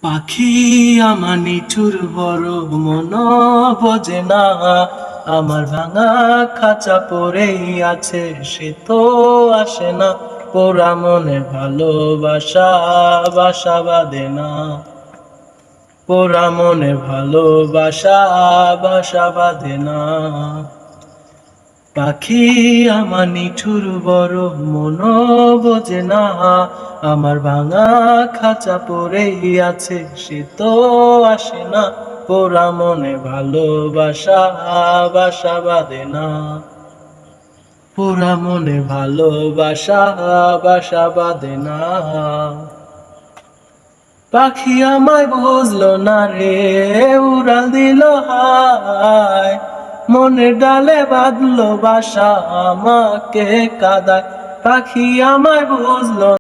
পাখি আমার নিঠুর বড় মন বোঝে না, আমার ভাঙা খাঁচা পড়েই আছে, সে তো আসে না। পোড়া মনে ভালোবাসা বাসা বাঁধে না, পোড়া মনে ভালোবাসা বাসা বাঁধে না। পাখি আমার নিঠুর বড় মন বোঝে না, আমার ভাঙা খাঁচা পড়েই আছে, সে তো আসে না। পোড়া মনে ভালোবাসা বাসা বাঁধে না, পোড়া মনে ভালোবাসা বাসা বাঁধে না। পাখি আমায় বুঝলো না রে, উড়াল দিল হায়, মনের ডালে বাঁধলো বাসা, আমাকে কাঁদায়। পাখি আমায় বুঝলো